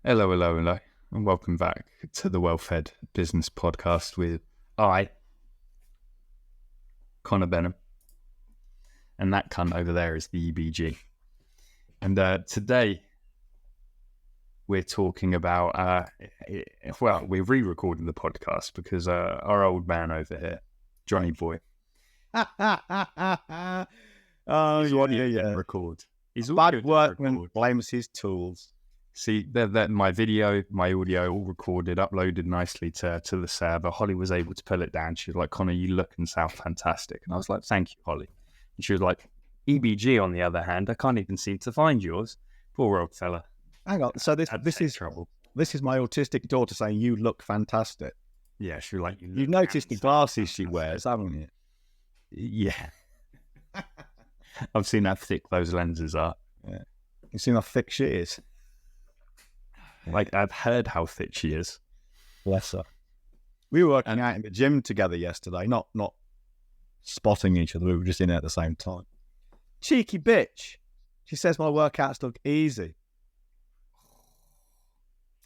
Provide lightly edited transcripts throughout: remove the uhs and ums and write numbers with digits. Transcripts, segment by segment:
Hello, hello, hello, and welcome back to the Well-Fed Business Podcast with Connor Benham, and that cunt over there is the EBG. And today we're talking about, we're re-recording the podcast because our old man over here, Johnny Boy, record. He's all Bad good to workman record. blames his tools. See, that my video, my audio, all recorded, uploaded nicely to the server. Holly was able to pull it down. She was like, "Connor, you look and sound fantastic." And I was like, "Thank you, Holly." And she was like, "EBG, on the other hand, I can't even seem to find yours." Poor old fella. Hang on. So this is trouble. This is my autistic daughter saying you look fantastic. Yeah, she was like, You've noticed the glasses she wears, haven't you? Yeah. I've seen how thick those lenses are. Yeah. You've seen how thick she is. Like, I've heard how thick she is. Bless her. We were working out in the gym together yesterday, not spotting each other. We were just in there at the same time. Cheeky bitch. She says my workouts look easy.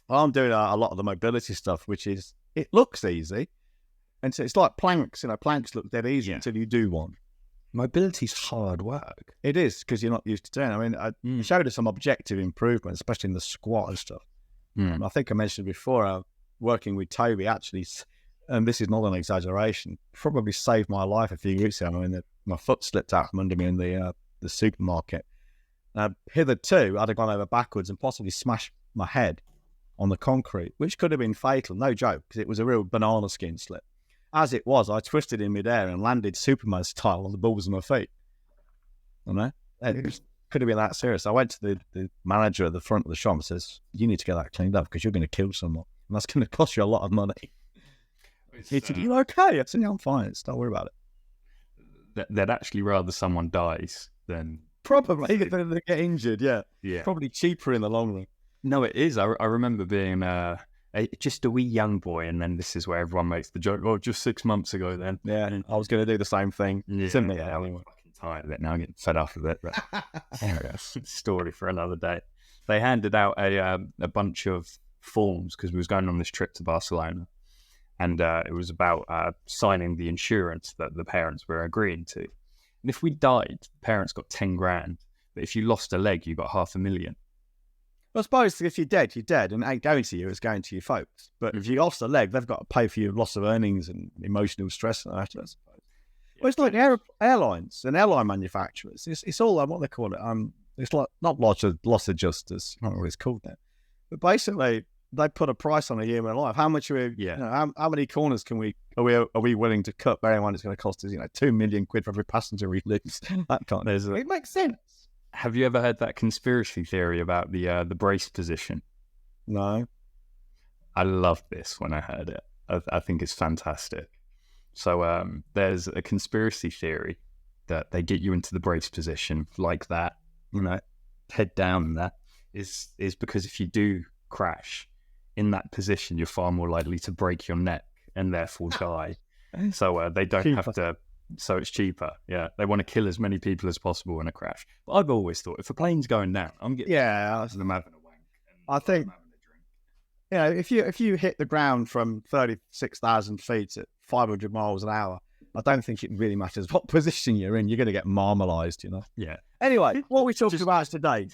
Well, I'm doing a lot of the mobility stuff, which is, it looks easy. And so it's like planks. Planks look dead easy until you do one. Mobility's hard work. It is, because you're not used to doing it. I mean, I showed her some objective improvement, especially in the squat and stuff. I think I mentioned before, working with Toby actually, and this is not an exaggeration, probably saved my life a few weeks ago. I mean, my foot slipped out from under me in the supermarket. Hitherto, I'd have gone over backwards and possibly smashed my head on the concrete, which could have been fatal, no joke, because it was a real banana skin slip. As it was, I twisted in midair and landed Superman style on the balls of my feet. It could have been that serious. I went to the manager at the front of the shop and says, "You need to get that cleaned up because you're going to kill someone. And that's going to cost you a lot of money." He said, "You okay?" I said, "Yeah, I'm fine. Don't worry about it." They'd actually rather someone dies than... Probably than they get injured, yeah. Yeah. Probably cheaper in the long run. No, it is. I remember being just a wee young boy, and then this is where everyone makes the joke, "Oh, just 6 months ago then." Yeah, and I was going to do the same thing. Yeah, Simply, I'm fucking tired of it now. I'm getting fed up of it. But story for another day. They handed out a bunch of forms because we was going on this trip to Barcelona, and it was about signing the insurance that the parents were agreeing to. And if we died, the parents got 10 grand. But if you lost a leg, you got $500,000. I suppose if you're dead, you're dead, and it ain't going to you, it's going to your folks. But if you lost a leg, they've got to pay for your loss of earnings and emotional stress and that, I suppose. Well, it's like airlines and airline manufacturers. It's all what they call it. It's like not loss adjusters. I don't know what it's called now. But basically, they put a price on a human life. How much are we? Yeah. How many corners are we willing to cut? Bearing in mind it's going to cost us, £2 million for every passenger we lose. That kind of. It makes sense. Have you ever heard that conspiracy theory about the brace position? No. I loved this when I heard it. I think it's fantastic. So there's a conspiracy theory that they get you into the brace position like that, head down, and that is because if you do crash in that position, you're far more likely to break your neck and therefore die. So they don't have to. So it's cheaper. Yeah, they want to kill as many people as possible in a crash. But I've always thought if a plane's going down, I'm getting I'm having a wank. I think, if you hit the ground from 36,000 feet at 500 miles an hour, I don't think it really matters what position you're in. You're going to get marmalised, Yeah. Anyway, what are we talking about today?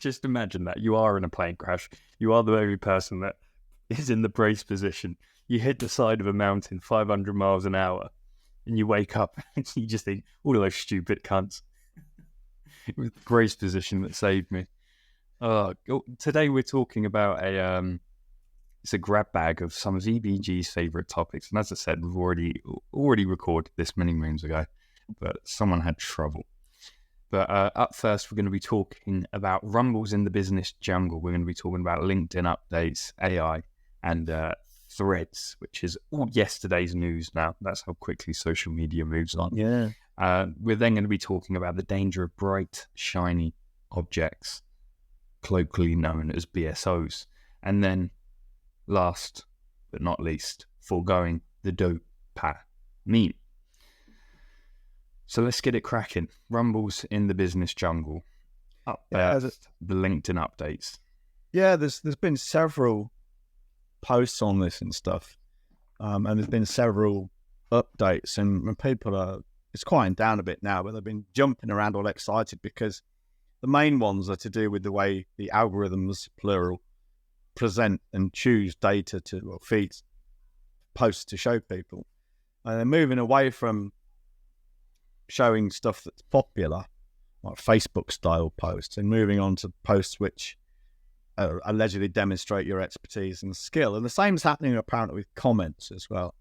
Just imagine that you are in a plane crash. You are the very person that is in the brace position. You hit the side of a mountain 500 miles an hour. And you wake up and you just think, all of those stupid cunts. It was the brace position that saved me. Today we're talking about it's a grab bag of some of EBG's favourite topics. And as I said, we've already recorded this many moons ago, but someone had trouble. But up first, we're going to be talking about rumbles in the business jungle. We're going to be talking about LinkedIn updates, AI, and Threads, which is all yesterday's news now. That's how quickly social media moves on. Yeah. We're then going to be talking about the danger of bright, shiny objects, colloquially known as BSOs. And then, last but not least, foregoing the dopamine. So let's get it cracking. Rumbles in the business jungle. Up first, the LinkedIn updates. Yeah, there's been several posts on this and stuff, and there's been several updates, and people are, it's quieting down a bit now, but they've been jumping around all excited because the main ones are to do with the way the algorithms, plural, present and choose data to, or feeds posts to show people. And they're moving away from showing stuff that's popular, like Facebook style posts, and moving on to posts which allegedly demonstrate your expertise and skill. And the same is happening apparently with comments as well.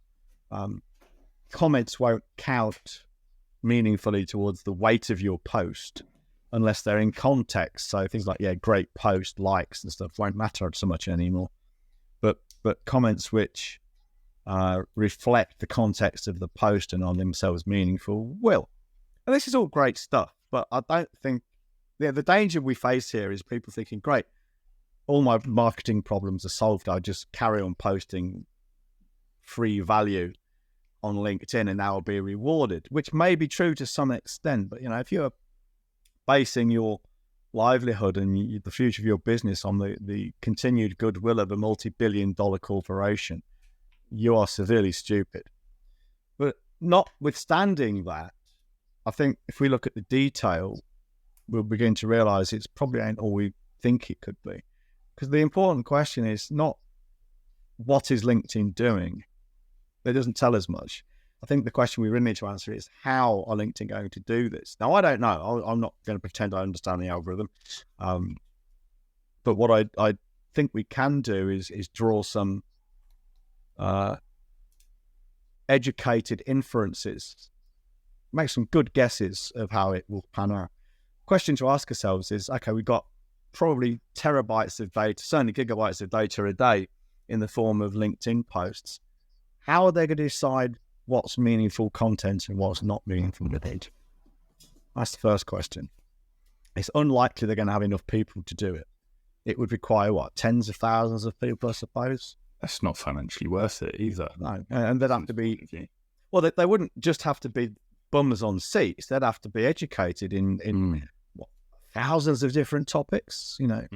Comments won't count meaningfully towards the weight of your post unless they're in context. So things like, yeah, great post, likes and stuff won't matter so much anymore. But comments which reflect the context of the post and are themselves meaningful will. And this is all great stuff, but I don't think the danger we face here is people thinking, great, all my marketing problems are solved. I just carry on posting free value on LinkedIn and now I'll be rewarded, which may be true to some extent. But, you know, if you're basing your livelihood and the future of your business on the continued goodwill of a multi-billion-dollar corporation, you are severely stupid. But notwithstanding that, I think if we look at the detail, we'll begin to realize it's probably ain't all we think it could be. Because the important question is not what is LinkedIn doing? That doesn't tell us much. I think the question we really need to answer is how are LinkedIn going to do this? Now, I don't know. I'm not going to pretend I understand the algorithm. But what I think we can do is draw some educated inferences, make some good guesses of how it will pan out. Question to ask ourselves is, okay, we've got probably terabytes of data, certainly gigabytes of data a day in the form of LinkedIn posts. How are they going to decide what's meaningful content and what's not meaningful content? That's the first question. It's unlikely they're going to have enough people to do it. It would require, what, tens of thousands of people, I suppose? That's not financially worth it either. No, and they'd have to be, well, they wouldn't just have to be bums on seats. They'd have to be educated in what, thousands of different topics. You know,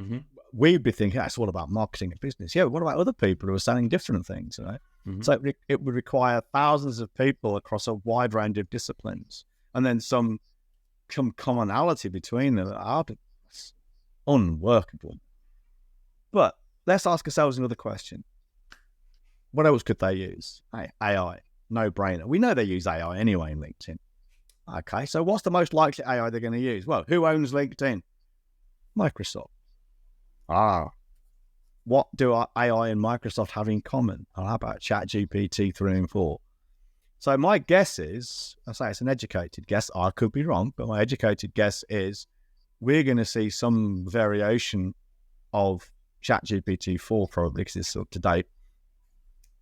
we'd be thinking that's all about marketing and business. Yeah, but what about other people who are selling different things? You know, so it would require thousands of people across a wide range of disciplines, and then some commonality between them. It's unworkable. But let's ask ourselves another question. What else could they use? Hey, AI, no brainer. We know they use AI anyway in LinkedIn. Okay, so what's the most likely AI they're going to use? Well, who owns LinkedIn? Microsoft. What do AI and Microsoft have in common? How about ChatGPT 3 and 4? So my guess is, I say it's an educated guess, I could be wrong, but my educated guess is we're going to see some variation of ChatGPT 4 probably, because it's up to date,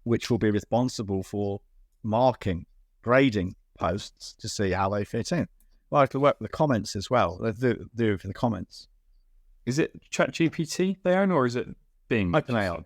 which will be responsible for marking, grading posts to see how they fit in. Well, it'll work with the comments as well. They'll do it for the comments. Is it ChatGPT they own, or is it Bing? OpenAI.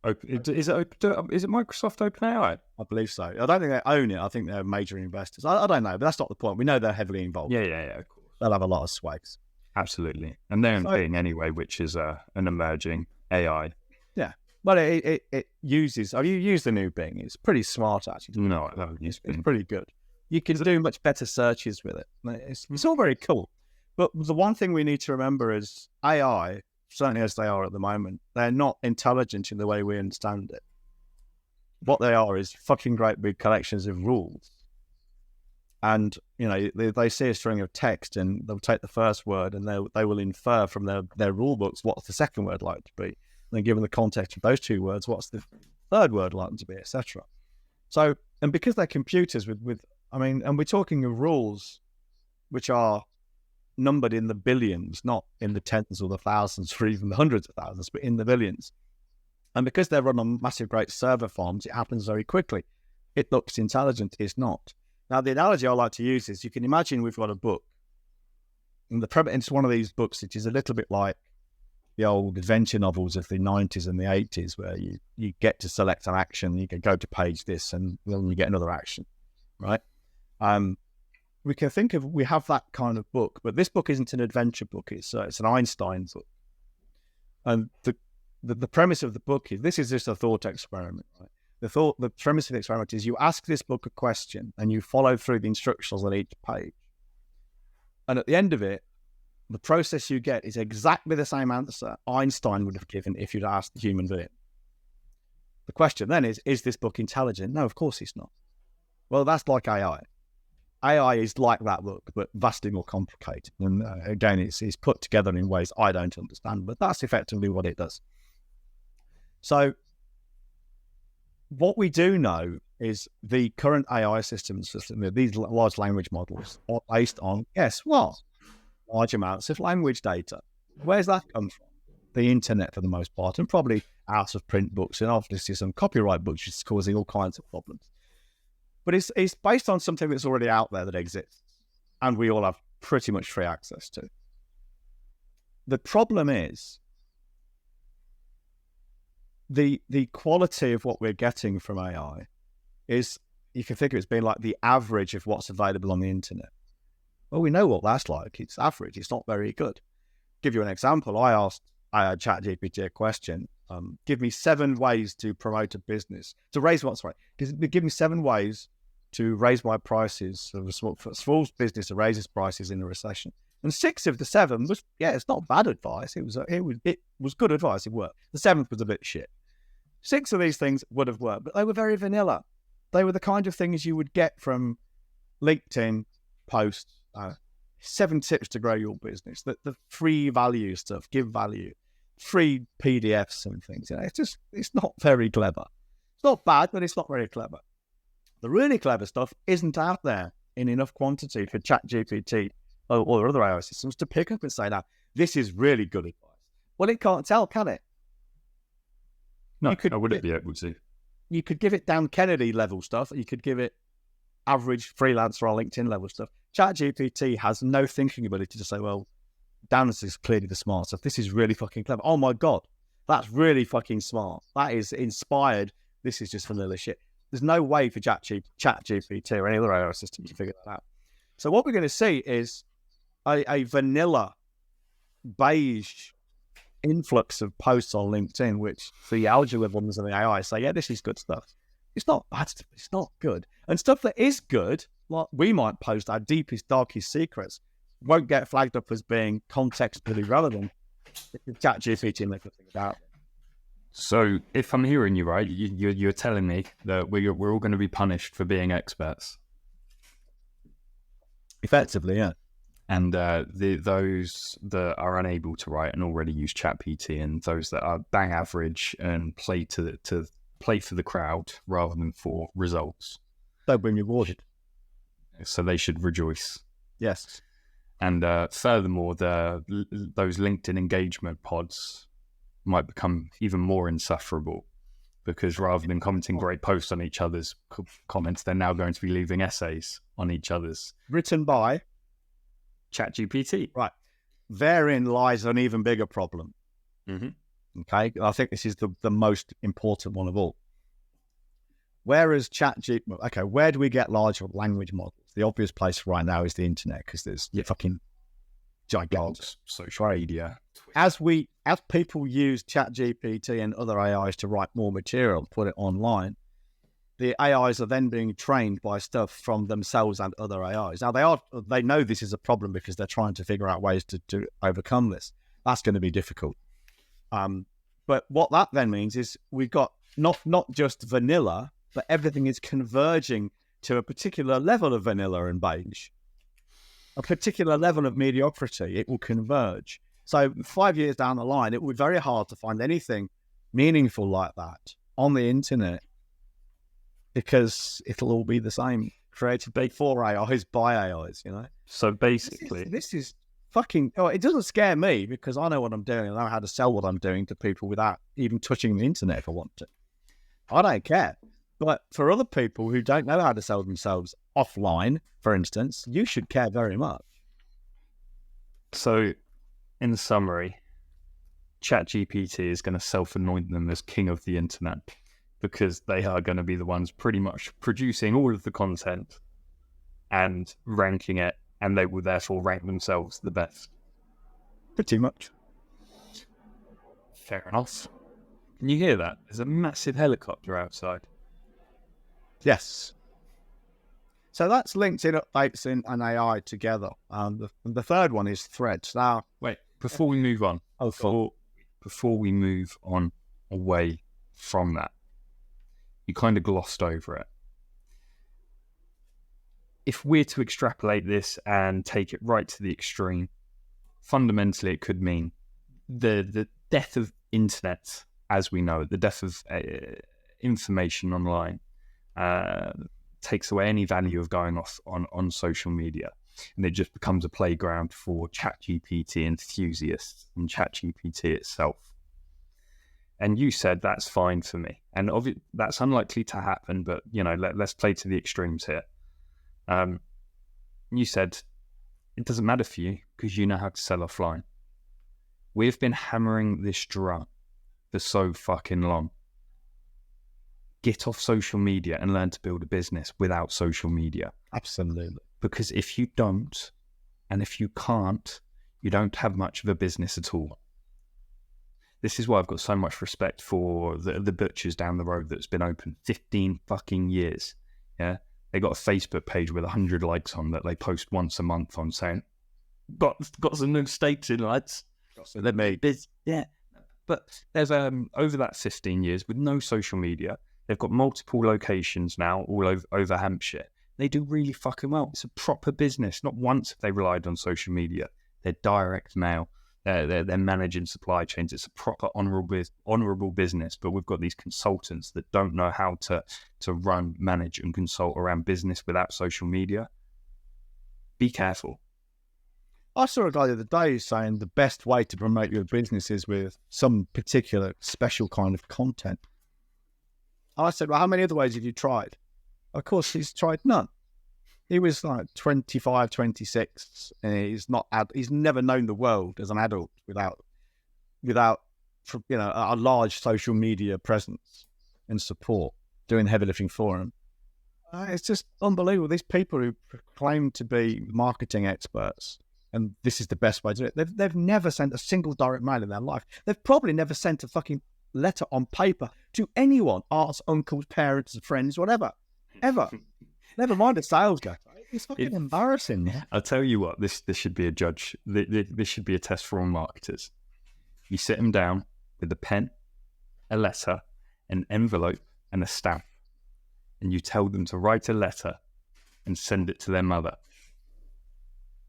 Is it Microsoft OpenAI? I believe so. I don't think they own it. I think they're major investors. I don't know, but that's not the point. We know they're heavily involved. Yeah, of course. They'll have a lot of swags. Absolutely. And they're in Bing anyway, which is an emerging AI. Yeah. But it uses, have you used the new Bing? It's pretty smart, actually. No, I haven't used Bing. It's pretty good. You can do much better searches with it. It's all very cool. But the one thing we need to remember is AI, certainly as they are at the moment, they're not intelligent in the way we understand it. What they are is fucking great big collections of rules. And, you know, they see a string of text and they'll take the first word and they will infer from their rule books what's the second word like to be. And then given the context of those two words, what's the third word like to be, etc. So, and because they're computers and we're talking of rules which are numbered in the billions, not in the tens or the thousands or even the hundreds of thousands, but in the billions. And because they're run on massive great server farms, it happens very quickly. It looks intelligent, it's not. Now, the analogy I like to use is you can imagine we've got a book. And it's one of these books which is a little bit like the old adventure novels of the 90s and the 80s, where you get to select an action, you can go to page this, and then you get another action, right? We can think of, we have that kind of book, but this book isn't an adventure book. It's an Einstein book. And the premise of the book is, this is just a thought experiment, right? The premise of the experiment is you ask this book a question and you follow through the instructions on each page. And at the end of it, the process you get is exactly the same answer Einstein would have given if you'd asked the human being. The question then is this book intelligent? No, of course it's not. Well, that's like AI. AI is like that book, but vastly more complicated. And again, it's put together in ways I don't understand, but that's effectively what it does. So what we do know is the current AI systems, these large language models, are based on, guess what? Large amounts of language data. Where's that come from? The internet for the most part, and probably out of print books, and obviously some copyright books, which is causing all kinds of problems. But it's based on something that's already out there that exists, and we all have pretty much free access to. The problem is the quality of what we're getting from AI is, you can think of it as being like the average of what's available on the internet. Well, we know what that's like. It's average. It's not very good. Give you an example. I asked ChatGPT a question. Give me 7 ways to promote a business, to raise what's right. Give me 7 ways to raise my prices for a small business to raise its prices in a recession. And 6 of the 7 was, it's not bad advice. It was good advice. It worked. The 7th was a bit shit. 6 of these things would have worked, but they were very vanilla. They were the kind of things you would get from LinkedIn posts. 7 tips to grow your business. The free value stuff, give value, free PDFs and things. It's not very clever. It's not bad, but it's not very clever. The really clever stuff isn't out there in enough quantity for ChatGPT or other AI systems to pick up and say, now, this is really good advice. Well, it can't tell, can it? No, I wouldn't be able to. You could give it Dan Kennedy level stuff. You could give it average freelancer on LinkedIn level stuff. ChatGPT has no thinking ability to say, well, Dan is clearly the smart stuff. This is really fucking clever. Oh my God, that's really fucking smart. That is inspired. This is just vanilla shit. There's no way for ChatGPT or any other AI system to figure that out. So what we're going to see is a vanilla beige influx of posts on LinkedIn, which the algorithms and the AI say, yeah, this is good stuff. It's not bad stuff. It's not good. And stuff that is good, like we might post our deepest, darkest secrets, won't get flagged up as being contextually relevant if ChatGPT make a thing about it. So if I'm hearing you right, you're telling me that we're all going to be punished for being experts. Effectively, yeah. And those that are unable to write and already use ChatGPT, and those that are bang average and play to play for the crowd rather than for results, they'll be rewarded. So they should rejoice. Yes. And furthermore, those LinkedIn engagement pods might become even more insufferable, because rather than commenting great posts on each other's comments, they're now going to be leaving essays on each other's. Written by ChatGPT. Right. Therein lies an even bigger problem. Mm-hmm. Okay. I think this is the most important one of all. Whereas where do we get large language models? The obvious place right now is the internet, because there's fucking gigantic social media. As people use ChatGPT and other AIs to write more material, put it online, the AIs are then being trained by stuff from themselves and other AIs. Now they know this is a problem because they're trying to figure out ways to overcome this. That's going to be difficult. But what that then means is we've got not just vanilla, but everything is converging to a particular level of vanilla and beige, a particular level of mediocrity. It will converge. So 5 years down the line, it will be very hard to find anything meaningful like that on the internet, because it'll all be the same, created for AIs by AIs, So basically, this is fucking. Oh, it doesn't scare me, because I know what I'm doing and I know how to sell what I'm doing to people without even touching the internet if I want to. I don't care. But for other people who don't know how to sell themselves offline, for instance, you should care very much. So, in summary, ChatGPT is going to self-anoint them as king of the internet, because they are going to be the ones pretty much producing all of the content and ranking it, and they will therefore rank themselves the best. Pretty much. Fair enough. Can you hear that? There's a massive helicopter outside. Yes. So that's LinkedIn updates and AI together. The third one is Threads. Now, wait, before we move on, before we move on away from that, you kind of glossed over it. If we're to extrapolate this and take it right to the extreme, fundamentally it could mean the death of internet as we know it, the death of information online, takes away any value of going off on social media, and it just becomes a playground for ChatGPT enthusiasts and ChatGPT itself. And you said that's fine for me, and that's unlikely to happen, but let's play to the extremes here. You said it doesn't matter for you because you know how to sell offline. We've been hammering this drum for so fucking long. Get off social media and learn to build a business without social media. Absolutely. Because if you don't, and if you can't, you don't have much of a business at all. This is why I've got so much respect for the butchers down the road that's been open 15 fucking years. Yeah. They got a Facebook page with 100 likes on that they post once a month on saying, got some new steaks in, lads. So they made biz. Yeah. But there's over that 15 years with no social media, they've got multiple locations now all over Hampshire. They do really fucking well. It's a proper business. Not once have they relied on social media. They're direct mail. They're managing supply chains. It's a proper honourable business. But we've got these consultants that don't know how to run, manage, and consult around business without social media. Be careful. I saw a guy the other day saying the best way to promote your business is with some particular special kind of content. I said, well, how many other ways have you tried? Of course, he's tried none. He was like 25, 26, and he's never known the world as an adult without a large social media presence and support, doing heavy lifting for him. It's just unbelievable. These people who claim to be marketing experts, and this is the best way to do it, they've never sent a single direct mail in their life. They've probably never sent a fucking letter on paper to anyone, aunts, uncles, parents, friends, whatever, ever. Never mind a sales guy. It's fucking embarrassing. Yeah? I'll tell you what, this should be a judge. This should be a test for all marketers. You sit them down with a pen, a letter, an envelope, and a stamp, and you tell them to write a letter and send it to their mother.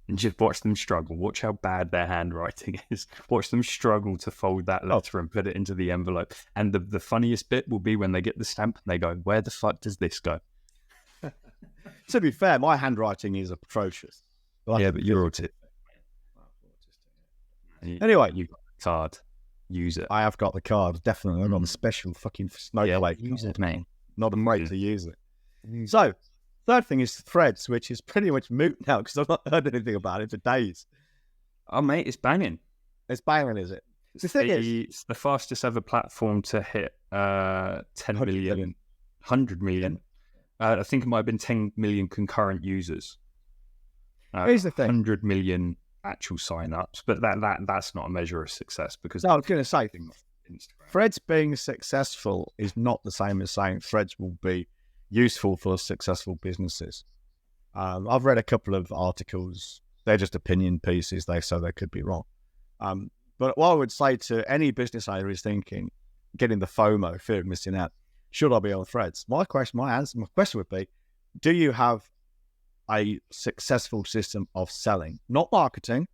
And just watch them struggle. Watch how bad their handwriting is. Watch them struggle to fold that letter and put it into the envelope. And the funniest bit will be when they get the stamp and they go, where the fuck does this go? To be fair, my handwriting is atrocious. Yeah, but you're autistic. Anyway, you've got the card. Use it. I have got the card, definitely. I've got the special fucking snowflake. Yeah, use it, mate. Not a mate to use it. So, third thing is Threads, which is pretty much moot now because I've not heard anything about it for days. Oh, mate, it's banging. It's banging, is it? It's the fastest ever platform to hit 10 million, 100 million. I think it might have been 10 million concurrent users. Here's the thing. 100 million actual sign-ups, but that's not a measure of success because... No, I was going to say, Threads being successful is not the same as saying Threads will be useful for successful businesses. I've read a couple of articles. They're just opinion pieces, so they could be wrong. But what I would say to any business owner is thinking, getting the FOMO, fear of missing out, should I be on Threads? My question would be, do you have a successful system of selling? Not marketing,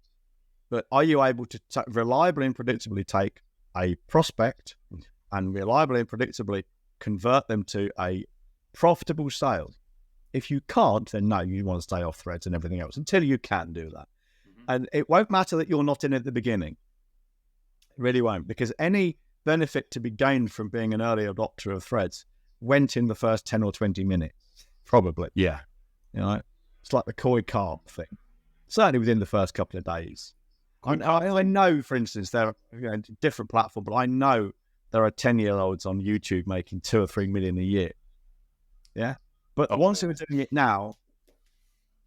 but are you able to reliably and predictably take a prospect and reliably and predictably convert them to a profitable sale? If you can't, then no, you want to stay off Threads and everything else until you can do that. Mm-hmm. And it won't matter that you're not in at the beginning. It really won't, because any benefit to be gained from being an early adopter of Threads went in the first 10 or 20 minutes, probably. Yeah. It's like the koi carp thing. Certainly within the first couple of days. I know, for instance, there are different platforms, but I know there are 10-year-olds on YouTube making 2 or 3 million a year. Yeah. But the ones who are doing it now,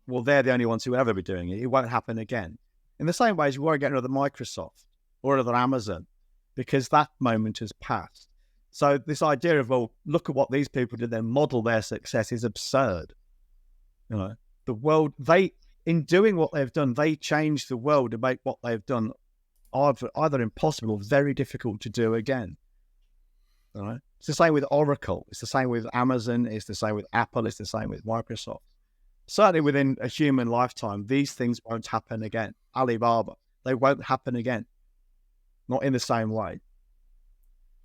well, they're the only ones who will ever be doing it. It won't happen again. In the same way as you won't get another Microsoft or another Amazon, because that moment has passed. So this idea of, well, look at what these people did, then model their success is absurd. You know, the world, in doing what they've done, they changed the world to make what they've done either impossible or very difficult to do again. You know? It's the same with Oracle. It's the same with Amazon. It's the same with Apple. It's the same with Microsoft. Certainly within a human lifetime, these things won't happen again. Alibaba, they won't happen again. Not in the same way.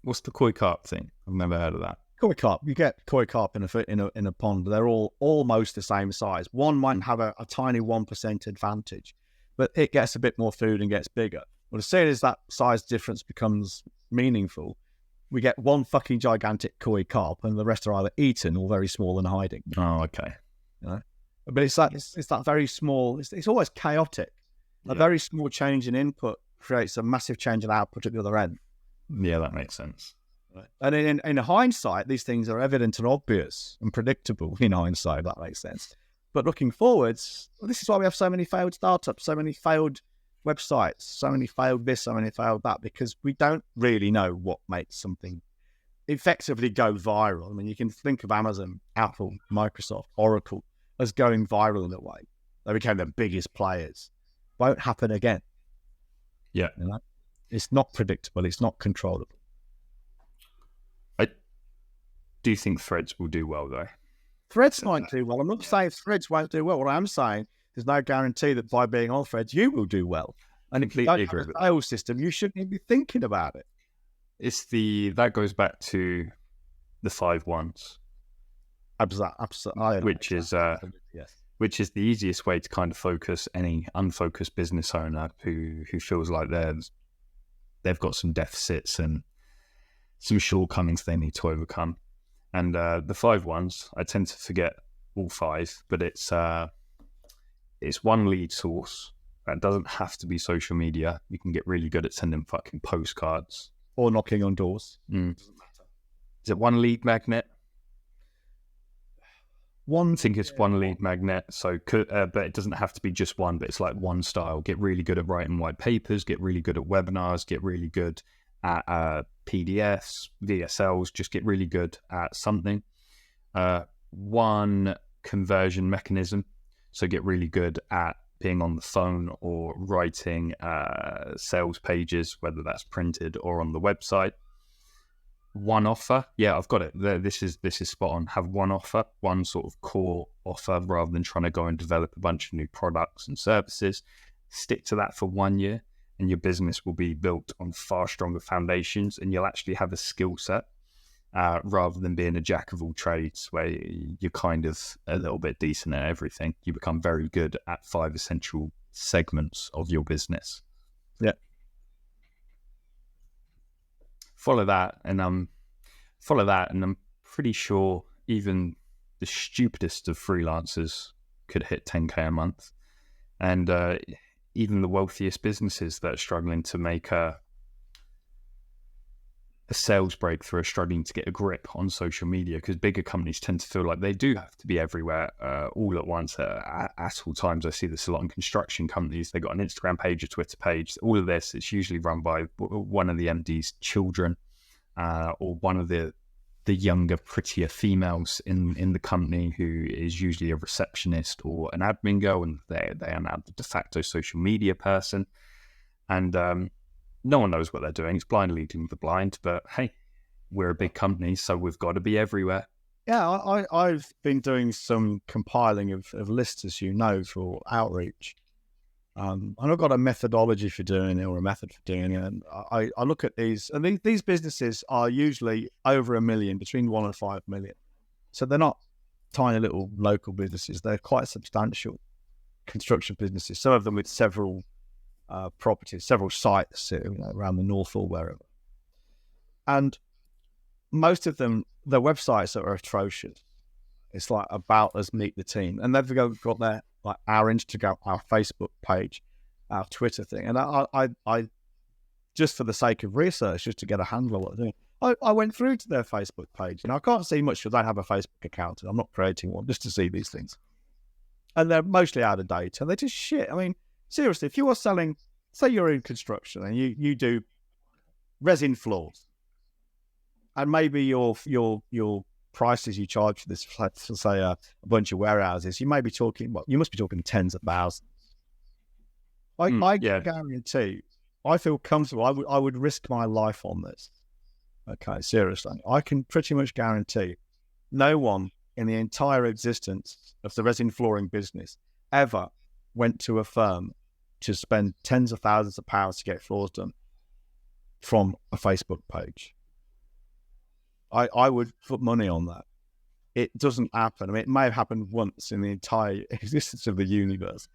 What's the koi carp thing? I've never heard of that. Koi carp, you get koi carp in a pond. They're all almost the same size. One might have a tiny 1% advantage, but it gets a bit more food and gets bigger. Well, as soon as that size difference becomes meaningful, we get one fucking gigantic koi carp, and the rest are either eaten or very small and hiding. Oh, okay. You know? But it's that very small. It's always chaotic. A very small change in input creates a massive change in output at the other end. Yeah, that makes sense. Right. And in hindsight, these things are evident and obvious and predictable in hindsight, if that makes sense. But looking forwards, this is why we have so many failed startups, so many failed websites, so many failed this, so many failed that, because we don't really know what makes something effectively go viral. I mean, you can think of Amazon, Apple, Microsoft, Oracle as going viral in a way. They became the biggest players. Won't happen again. Yeah. You know? It's not predictable. It's not controllable. I do think Threads will do well, though. Threads might do well. I'm not saying Threads won't do well. What I'm saying, there's no guarantee that by being on Threads, you will do well. And if you don't have a sales system, you shouldn't even be thinking about it. That goes back to the 5 1s. Absolutely. Which is the easiest way to kind of focus any unfocused business owner who feels like they've got some deficits and some shortcomings they need to overcome. And the 5 1s, I tend to forget all 5, but it's one lead source. That doesn't have to be social media. You can get really good at sending fucking postcards. Or knocking on doors. Doesn't matter. Is it one lead magnet? I think it's one lead magnet. So, but it doesn't have to be just one, but it's like one style. Get really good at writing white papers, get really good at webinars, get really good at PDFs, VSLs, just get really good at something. One conversion mechanism. So get really good at being on the phone or writing sales pages, whether that's printed or on the website. One offer. Yeah, I've got it. This is spot on. Have one offer, one sort of core offer, rather than trying to go and develop a bunch of new products and services. Stick to that for 1 year and your business will be built on far stronger foundations, and you'll actually have a skill set rather than being a jack of all trades where you're kind of a little bit decent at everything. You become very good at 5 essential segments of your business. Yeah. Follow that, and I'm pretty sure even the stupidest of freelancers could hit 10K a month, and even the wealthiest businesses that are struggling to make a sales breakthrough are struggling to get a grip on social media, because bigger companies tend to feel like they do have to be everywhere all at once at all times. I see this a lot in construction companies. They got an Instagram page, a Twitter page. All of this, it's usually run by one of the MD's children or one of the younger, prettier females in the company, who is usually a receptionist or an admin girl, and they are now the de facto social media person. And no one knows what they're doing. It's blind leading the blind, but hey, we're a big company, so we've got to be everywhere. Yeah, I've been doing some compiling of lists, as you know, for outreach. And I've got a methodology for doing it, or a method for doing it. And I look at these, and these businesses are usually over 1 million, between 1 and 5 million. So they're not tiny little local businesses. They're quite substantial construction businesses, some of them with several properties, several sites around the north or wherever. And most of them, their websites are atrocious. It's like about us, meet the team. And they've got their, like, our Instagram, our Facebook page, our Twitter thing. And I just for the sake of research, just to get a handle on what they're doing, I went through to their Facebook page. Now, I can't see much because I don't have a Facebook account, and I'm not creating one, just to see these things. And they're mostly out of date, and they're just shit. I mean, seriously, if you are selling, say you're in construction and you do resin floors, and maybe your prices you charge for this, let's say a bunch of warehouses, you may be talking, you must be talking tens of thousands. I guarantee, I feel comfortable. I would risk my life on this. Okay, seriously, I can pretty much guarantee no one in the entire existence of the resin flooring business ever went to a firm to spend tens of thousands of pounds to get floors done from a Facebook page. I would put money on that. It doesn't happen. I mean, it may have happened once in the entire existence of the universe,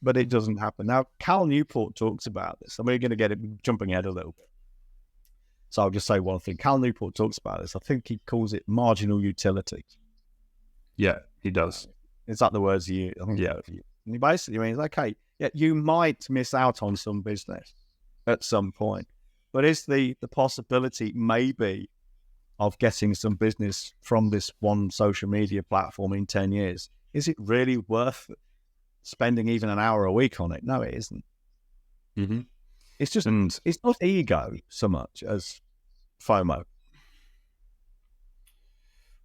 but it doesn't happen. Now, Cal Newport talks about this, and we're going to get it jumping ahead a little bit. So I'll just say one thing. Cal Newport talks about this. I think he calls it marginal utility. Yeah, he does. Is that the words you? Yeah. And he basically means, okay, yeah, you might miss out on some business at some point, but is the possibility maybe of getting some business from this one social media platform in 10 years, is it really worth spending even an hour a week on it? No, it isn't. Mm-hmm. It's just, it's not ego so much as FOMO.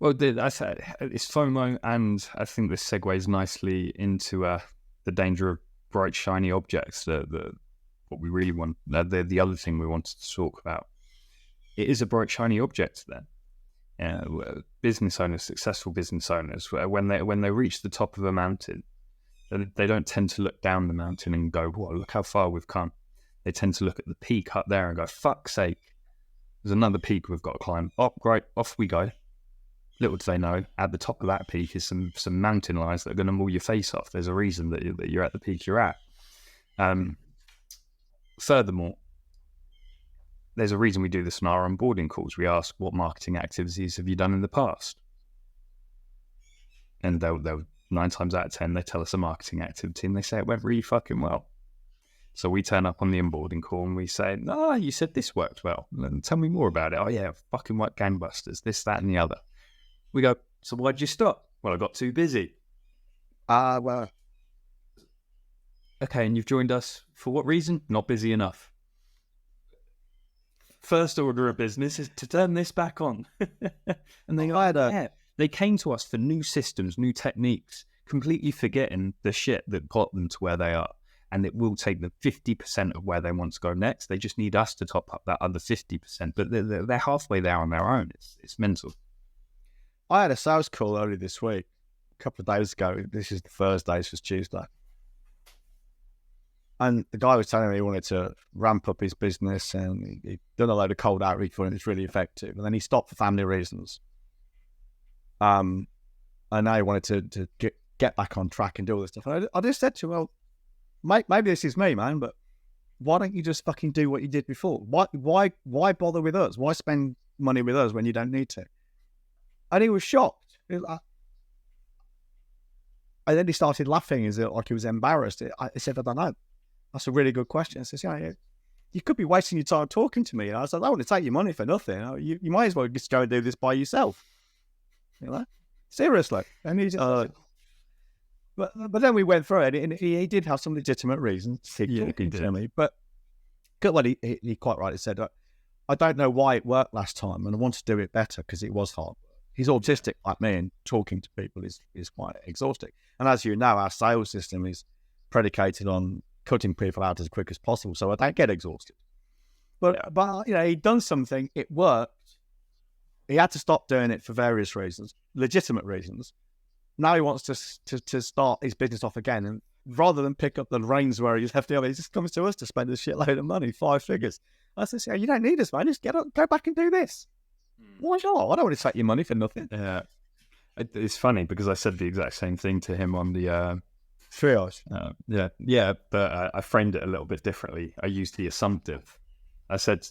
Well, I said it's FOMO, and I think this segues nicely into the danger of bright, shiny objects. What we really want, the other thing we wanted to talk about. It is a bright, shiny object then. Business owners, successful business owners, when they reach the top of a mountain, they don't tend to look down the mountain and go, "Whoa, look how far we've come." They tend to look at the peak up there and go, "Fuck's sake, there's another peak we've got to climb." Oh, great, off we go. Little do they know, at the top of that peak is some mountain lions that are going to maul your face off. There's a reason that you're at the peak you're at. Furthermore, there's a reason we do this in our onboarding calls. We ask, what marketing activities have you done in the past? And they'll 9 times out of 10, they tell us a marketing activity and they say it went really fucking well. So we turn up on the onboarding call and we say, "No, you said this worked well. Tell me more about it." "Oh yeah, fucking worked gangbusters, this, that and the other." We go, "So why'd you stop?" "Well, I got too busy." Well. Okay, and you've joined us for what reason? Not busy enough. First order of business is to turn this back on. And they came to us for new systems, new techniques, completely forgetting the shit that got them to where they are. And it will take them 50% of where they want to go next. They just need us to top up that other 50%. But they're halfway there on their own. It's mental. I had a sales call earlier this week, a couple of days ago. This is the Thursday, this was Tuesday. And the guy was telling me he wanted to ramp up his business and he'd done a load of cold outreach for it. It's really effective. And then he stopped for family reasons. And now he wanted to get back on track and do all this stuff. And I just said to him, "Well, mate, maybe this is me, man, but why don't you just fucking do what you did before? Why bother with us? Why spend money with us when you don't need to?" And he was shocked. He was like, and then he started laughing as like he was embarrassed. I said, "I don't know. That's a really good question." I said, "Yeah, you could be wasting your time talking to me." And I said, "I don't want to take your money for nothing. You might as well just go and do this by yourself." You know, seriously. And he just, but then we went through it, and he did have some legitimate reasons to talking to me. But well, he quite rightly said, "I don't know why it worked last time, and I want to do it better because it was hard." He's autistic like me, and talking to people is quite exhausting. And as you know, our sales system is predicated on cutting people out as quick as possible, so I don't get exhausted. But you know, he'd done something, it worked. He had to stop doing it for various reasons, legitimate reasons. Now he wants to start his business off again, and rather than pick up the reins where he's left off, he just comes to us to spend a shitload of money, 5 figures. I said, "Yeah, you don't need us, man. Just go back and do this." Why not? I don't want to take your money for nothing. Yeah, it's funny because I said the exact same thing to him on the Triage. But I framed it a little bit differently. I used the assumptive. I said,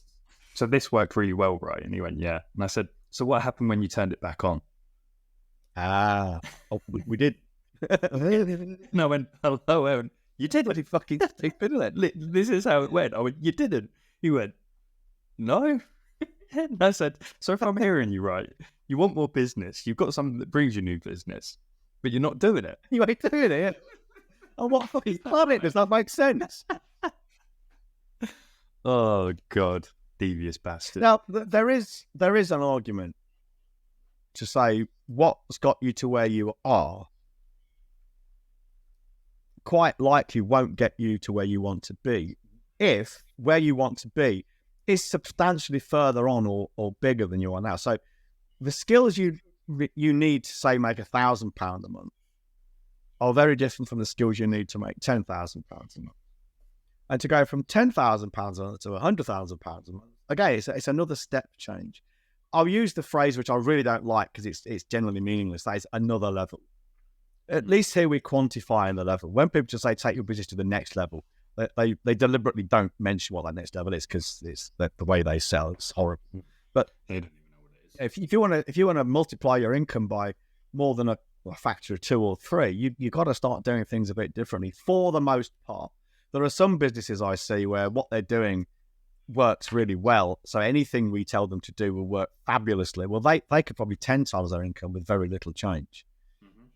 "So this worked really well, right?" And he went, "Yeah." And I said, "So what happened when you turned it back on?" We did. And I went, "Hello, Aaron. You did what he fucking stupid, isn't it? This is how it went." I went, "You didn't." He went, "No." And I said, "So if I'm hearing you right, you want more business, you've got something that brings you new business, but you're not doing it." You ain't doing it. Oh, what fucking planet does that make sense? Oh, God. devious bastard. Now, there is an argument to say what's got you to where you are quite likely won't get you to where you want to be if where you want to be is substantially further on or bigger than you are now. So the skills you need to, say, make £1,000 a month are very different from the skills you need to make £10,000 a month. And to go from £10,000 a month to £100,000 a month, again, it's another step change. I'll use the phrase, which I really don't like because it's generally meaningless, that is another level. At least here we're quantifying the level. When people just say take your business to the next level, they deliberately don't mention what that next level is because it's the way they sell. It's horrible. But They don't even know what it is. if you want to multiply your income by more than a factor of 2 or 3, you got to start doing things a bit differently. For the most part, there are some businesses I see where what they're doing works really well. So anything we tell them to do will work fabulously. Well, they could probably 10 times their income with very little change.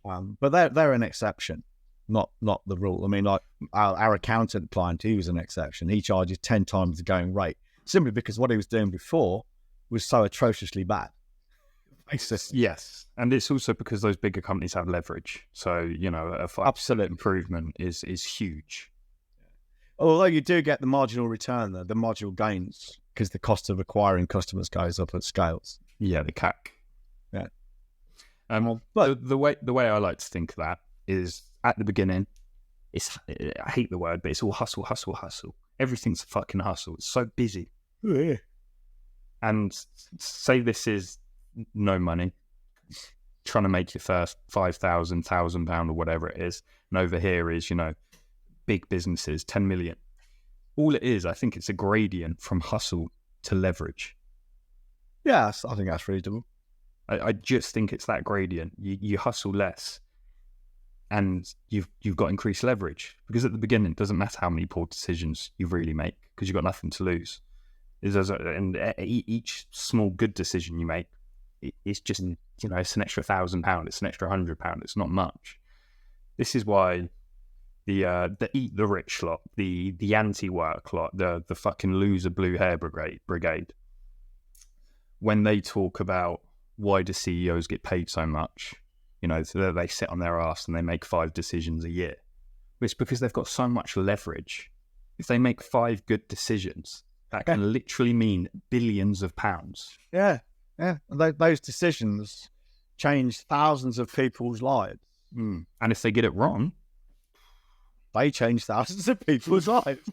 But they're an exception, not the rule. I mean, like our accountant client, he was an exception. He charges 10 times the going rate simply because what he was doing before was so atrociously bad. Yes, and it's also because those bigger companies have leverage. So, you know, a 5% improvement is huge. Although you do get the marginal return, though, the marginal gains, because the cost of acquiring customers goes up at scales. Yeah, the CAC. Yeah. But the way I like to think of that is at the beginning, I hate the word, but it's all hustle, hustle, hustle. Everything's a fucking hustle. It's so busy. Oh, yeah. And say this is no money, trying to make your first £5,000 or whatever it is. And over here is, you know, big businesses, 10 million. All it is, I think it's a gradient from hustle to leverage. Yeah, I think that's reasonable. I just think it's that gradient. You hustle less and you've got increased leverage, because at the beginning it doesn't matter how many poor decisions you really make because you've got nothing to lose. And each small good decision you make, it's just, you know, it's an extra £1,000, it's an extra £100, it's not much. This is why the eat the rich lot, the anti-work lot, the fucking loser blue hair brigade, when they talk about why do CEOs get paid so much, you know, so they sit on their ass and they make 5 decisions a year. It's because they've got so much leverage. If they make 5 good decisions, that can literally mean billions of pounds. Yeah. And those decisions change thousands of people's lives. And if they get it wrong, they change thousands of people's lives.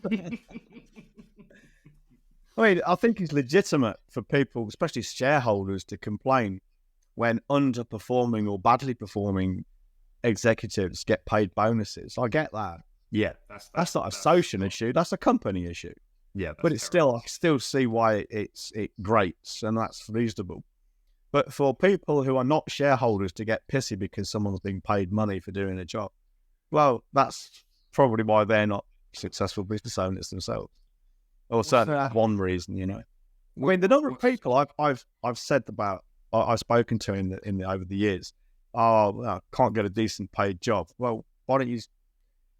I mean, I think it's legitimate for people, especially shareholders, to complain when underperforming or badly performing executives get paid bonuses. I get that. Yeah, that's not a social issue. That's a company issue. Yeah, but it's still, I still see why it grates, and that's reasonable. But for people who are not shareholders to get pissy because someone's being paid money for doing a job, well, that's probably why they're not successful business owners themselves. Or certainly one reason, you know. I mean, the number of people I've said about, I've spoken to in the over the years, I can't get a decent paid job. Well, why don't you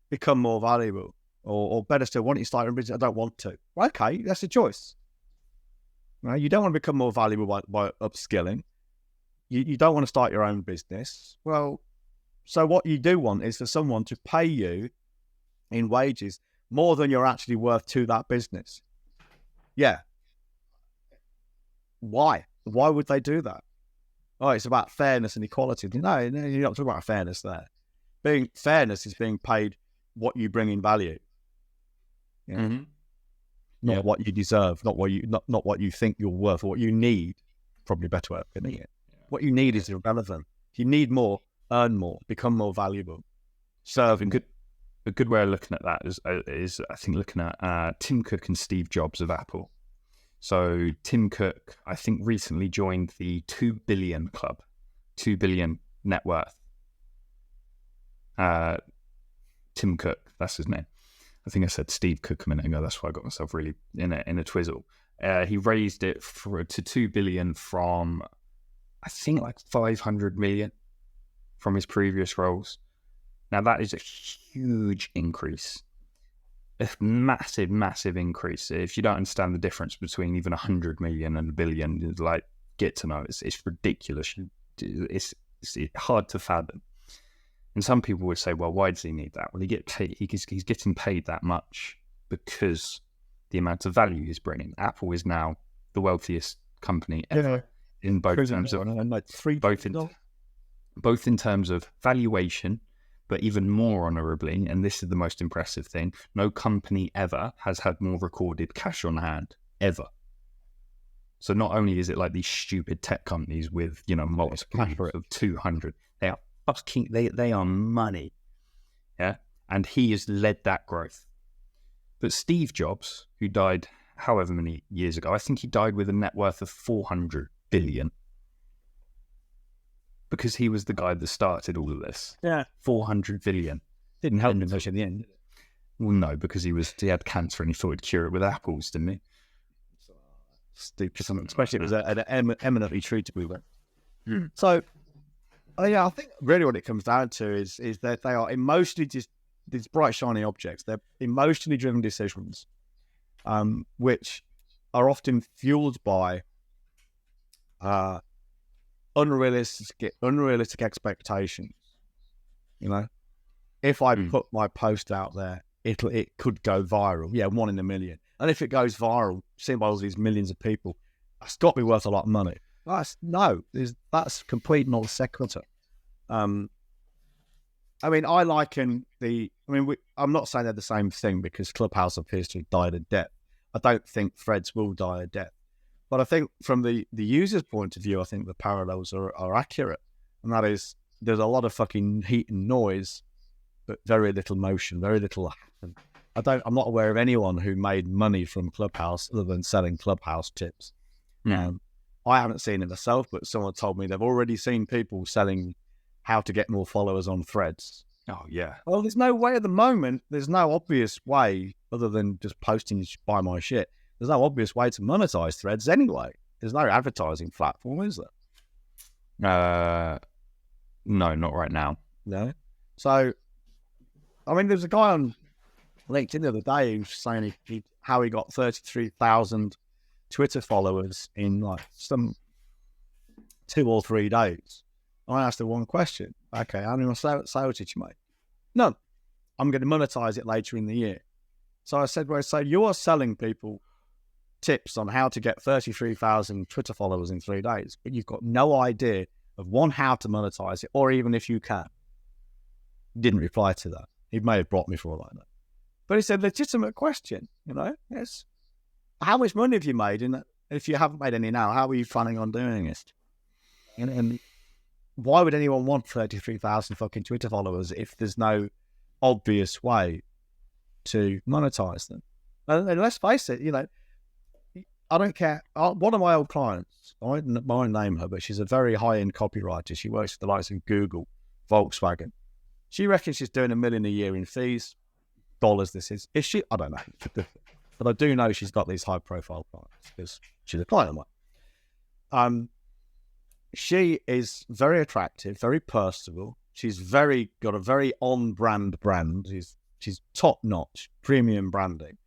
become more valuable? Or better still, why don't you start your own business? I don't want to. Well, okay, that's a choice. Right? You don't want to become more valuable by upskilling. You don't want to start your own business. Well, so what you do want is for someone to pay you in wages more than you're actually worth to that business. Yeah. Why? Why would they do that? Oh, it's about fairness and equality. No, you're not talking about fairness there. Fairness is being paid what you bring in value. Yeah. Mm-hmm. Not what you deserve, not what you think you're worth, or what you need. Probably a better way of putting it. Yeah. What you need is irrelevant. If you need more, earn more, become more valuable, serve. A good way of looking at that is I think looking at Tim Cook and Steve Jobs of Apple. So Tim Cook, I think, recently joined the 2 billion club, 2 billion net worth. Tim Cook, that's his name. I think I said Steve Cook a minute ago. That's why I got myself really in a twizzle. He raised it to 2 billion from, I think, like 500 million from his previous roles. Now that is a huge increase. a massive, massive increase. If you don't understand the difference between even 100 million and a billion, like, get to know it's ridiculous. It's hard to fathom. And some people would say, well, why does he need that? Well, he's getting paid that much because the amount of value he's bringing. Apple is now the wealthiest company ever in both terms of both in terms of valuation, but even more honorably, and this is the most impressive thing, no company ever has had more recorded cash on hand, ever. So not only is it like these stupid tech companies with, multiples of 200, they are fucking, they are money. Yeah. And he has led that growth. But Steve Jobs, who died however many years ago, I think he died with a net worth of 400 billion. Because he was the guy that started all of this. Yeah. 400 billion. Didn't help him much in the end, did it? Well, no, because he had cancer and he thought he'd cure it with apples, didn't he? Stupid, especially if it was an eminently treatable one. So, I think really what it comes down to is that they are emotionally just these bright, shiny objects. They're emotionally driven decisions, which are often fueled by unrealistic expectations. If I put my post out there, it could go viral. Yeah, 1 in a million. And if it goes viral, seen by all these millions of people, that's got to be worth a lot of money. That's complete non sequitur. I liken I'm not saying they're the same thing because Clubhouse appears to have died a death. I don't think Threads will die a death. But I think from the user's point of view, I think the parallels are accurate. And that is, there's a lot of fucking heat and noise, but very little motion, very little happen. I'm not aware of anyone who made money from Clubhouse other than selling Clubhouse tips. I haven't seen it myself, but someone told me they've already seen people selling how to get more followers on Threads. Oh, yeah. Well, there's no way at the moment. There's no obvious way other than just posting buy my shit. There's no obvious way to monetize Threads anyway. There's no advertising platform, is there? No, not right now. No. So, there's a guy on LinkedIn the other day who's saying how he got 33,000 Twitter followers in like some 2 or 3 days. I asked her one question. Okay, how many sales did you make? None. I'm going to monetize it later in the year. So I said, well, so you're selling people tips on how to get 33,000 Twitter followers in 3 days, but you've got no idea of how to monetize it, or even if you can. Didn't reply to that. He may have blocked me for all I know. But it's a legitimate question, Yes. How much money have you made? And if you haven't made any now, how are you planning on doing it? And why would anyone want 33,000 fucking Twitter followers if there's no obvious way to monetize them? And let's face it, I don't care. One of my old clients, I won't name her, but she's a very high-end copywriter. She works for the likes of Google, Volkswagen. She reckons she's doing $1 million a year in fees. Dollars this is. Is she? I don't know. But I do know she's got these high-profile clients because she's a client of mine. She is very attractive, very personable. She's got a very on-brand brand. She's top-notch, premium branding.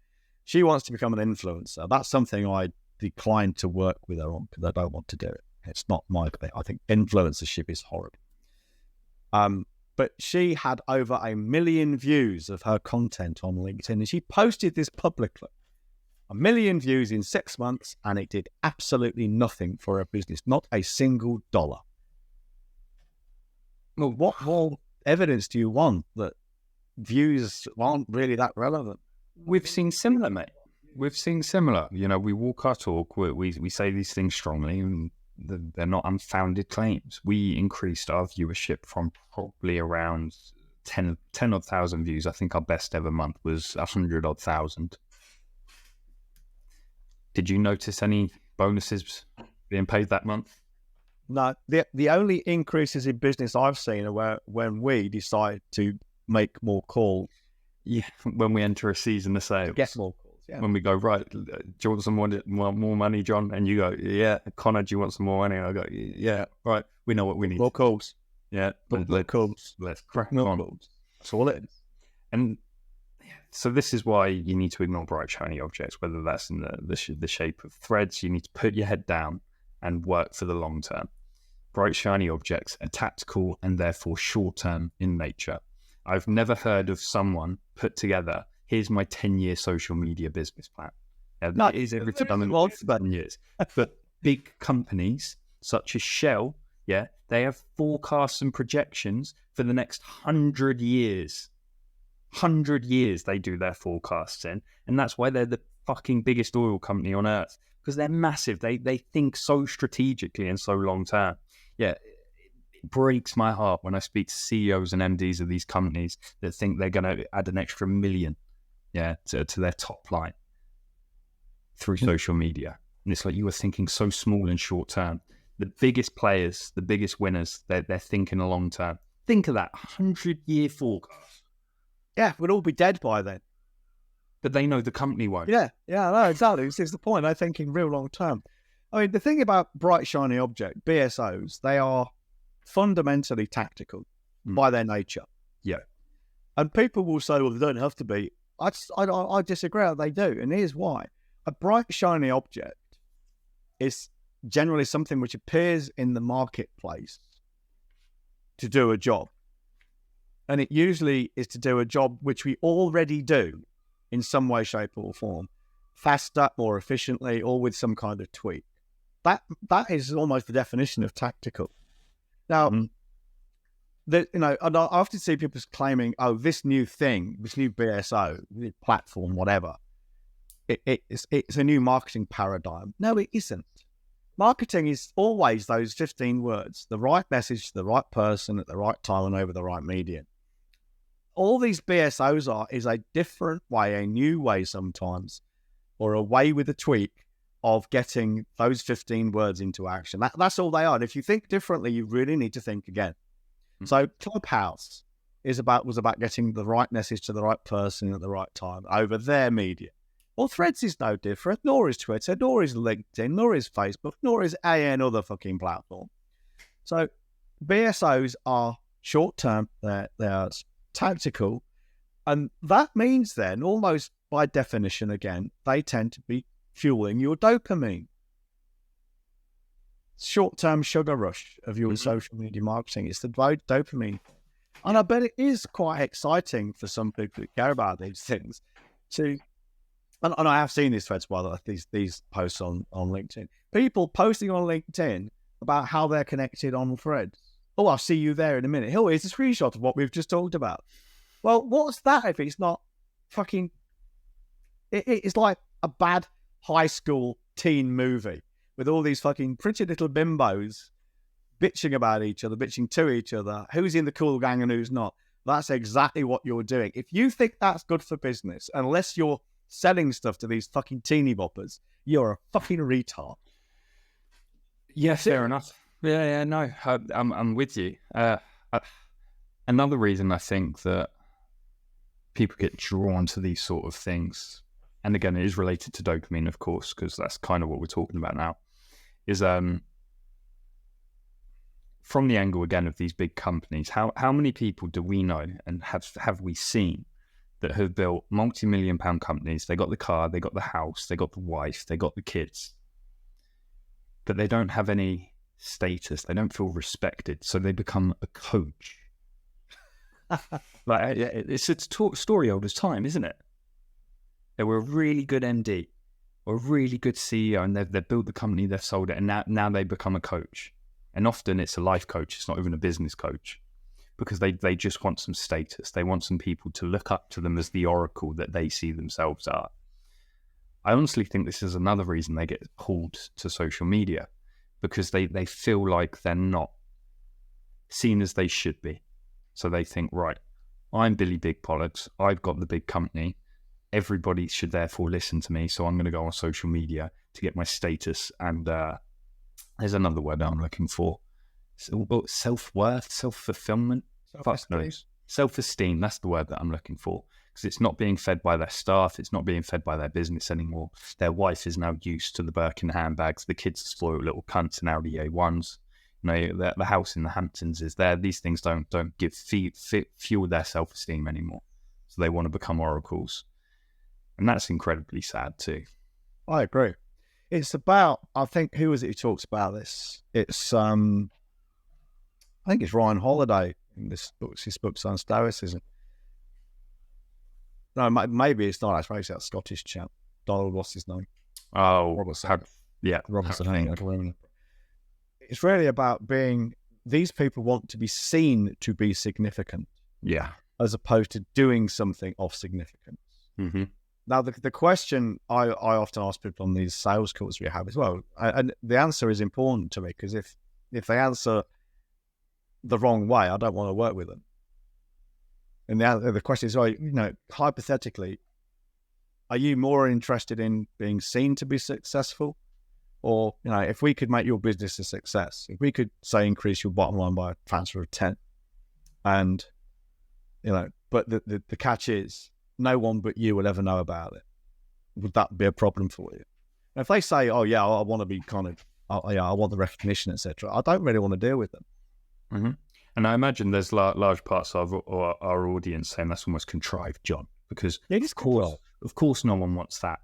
She wants to become an influencer. That's something I declined to work with her on because I don't want to do it. It's not my thing. I think influencership is horrible. But she had over 1 million views of her content on LinkedIn, and she posted this publicly. 1 million views in 6 months, and it did absolutely nothing for her business, not a single dollar. Well, what more evidence do you want that views aren't really that relevant? We've seen similar, mate. We've seen similar. We walk our talk. We say these things strongly, and they're not unfounded claims. We increased our viewership from probably around 10 odd thousand views. I think our best ever month was 100 odd thousand. Did you notice any bonuses being paid that month? No. The only increases in business I've seen are when we decide to make more calls. Yeah, when we enter a season of sales. Get more calls, yeah. When we go, right, do you want some more money, John? And you go, yeah. Connor, do you want some more money? And I go, yeah, right, we know what we need. More calls. Yeah, more calls. Let's crack more on. Calls. That's all it is. And So this is why you need to ignore bright, shiny objects, whether that's in the shape of threads. You need to put your head down and work for the long term. Bright, shiny objects are tactical and therefore short-term in nature. I've never heard of someone put together, here's my 10-year social media business plan. That is every time in 10 years. But big companies such as Shell, they have forecasts and projections for the next 100 years. 100 years they do their forecasts in, and that's why they're the fucking biggest oil company on earth, because they're massive. They think so strategically and so long term. It breaks my heart when I speak to CEOs and MDs of these companies that think they're going to add an extra $1 million to their top line through social media. And it's like, you were thinking so small and short term. The biggest players, the biggest winners, they're thinking a long term. Think of that 100-year forecast. Yeah, we'd all be dead by then. But they know the company won't. Yeah, no, exactly. This is the point. They're thinking real long term. I mean, the thing about bright, shiny object, BSOs, they are fundamentally tactical by their nature. Yeah. And people will say, well, they don't have to be. I disagree. They do. And here's why. A bright, shiny object is generally something which appears in the marketplace to do a job. And it usually is to do a job which we already do in some way, shape or form, faster, more efficiently, or with some kind of tweak. That is almost the definition of tactical. Now, and I often see people claiming, oh, this new thing, this new BSO, platform, whatever, it's a new marketing paradigm. No, it isn't. Marketing is always those 15 words, the right message to the right person at the right time and over the right medium. All these BSOs is a different way, a new way sometimes, or a way with a tweak of getting those 15 words into action. That's all they are. And if you think differently, you really need to think again. Mm-hmm. So Clubhouse was about getting the right message to the right person at the right time over their media. Well, Threads is no different, nor is Twitter, nor is LinkedIn, nor is Facebook, nor is any other fucking platform. So BSOs are short-term, they're tactical, and that means then, almost by definition again, they tend to be fueling your dopamine. Short-term sugar rush of your social media marketing. It's the dopamine. And I bet it is quite exciting for some people who care about these things to... And I have seen these threads, by the way, these posts on LinkedIn. People posting on LinkedIn about how they're connected on Threads. Oh, I'll see you there in a minute. Oh, here's a screenshot of what we've just talked about. Well, what's that if it's not fucking... It's like a bad high school teen movie with all these fucking pretty little bimbos bitching about each other, bitching to each other, who's in the cool gang and who's not. That's exactly what you're doing. If you think that's good for business, unless you're selling stuff to these fucking teeny boppers, you're a fucking retard. Yeah, fair enough. Yeah, no, I'm with you. Another reason I think that people get drawn to these sort of things, and again, it is related to dopamine, of course, because that's kind of what we're talking about now, is from the angle again of these big companies. How many people do we know and have we seen that have built multi-million-pound companies? They got the car, they got the house, they got the wife, they got the kids, but they don't have any status. They don't feel respected, so they become a coach. Like it's a story old as time, isn't it? They were a really good MD or a really good CEO, and they've built the company, they've sold it, and now they become a coach. And often it's a life coach. It's not even a business coach, because they just want some status. They want some people to look up to them as the oracle that they see themselves are. I honestly think this is another reason they get pulled to social media, because they feel like they're not seen as they should be. So they think, right, I'm Billy Big Bollocks. I've got the big company. Everybody should therefore listen to me. So I'm going to go on social media to get my status. And there's another word that I'm looking for. Self-worth, self-fulfillment. Self-esteem. That's the word that I'm looking for, because it's not being fed by their staff. It's not being fed by their business anymore. Their wife is now used to the Birkin handbags. The kids are spoiled little cunts in Audi A1s. You know, the house in the Hamptons is there. These things don't give fuel their self-esteem anymore. So so they want to become oracles. And that's incredibly sad too. I agree. It's about, I think, who is it who talks about this? It's, I think it's Ryan Holiday in his book's on Stoicism. No, maybe it's not. It's that Scottish chap. Donald, what's his name? Oh, Robertson. Robertson. I don't remember. It's really about these people want to be seen to be significant. Yeah. As opposed to doing something of significance. Mm-hmm. Now, the question I often ask people on these sales calls we have as well, and the answer is important to me, because if they answer the wrong way, I don't want to work with them. And the question is, hypothetically, are you more interested in being seen to be successful? Or, if we could make your business a success, if we could, say, increase your bottom line by a factor of 10, and, but the catch is, no one but you will ever know about it. Would that be a problem for you? And if they say, oh, yeah, I want to be I want the recognition, etc., I don't really want to deal with them. Mm-hmm. And I imagine there's large parts of our audience saying that's almost contrived, John, because of course no one wants that.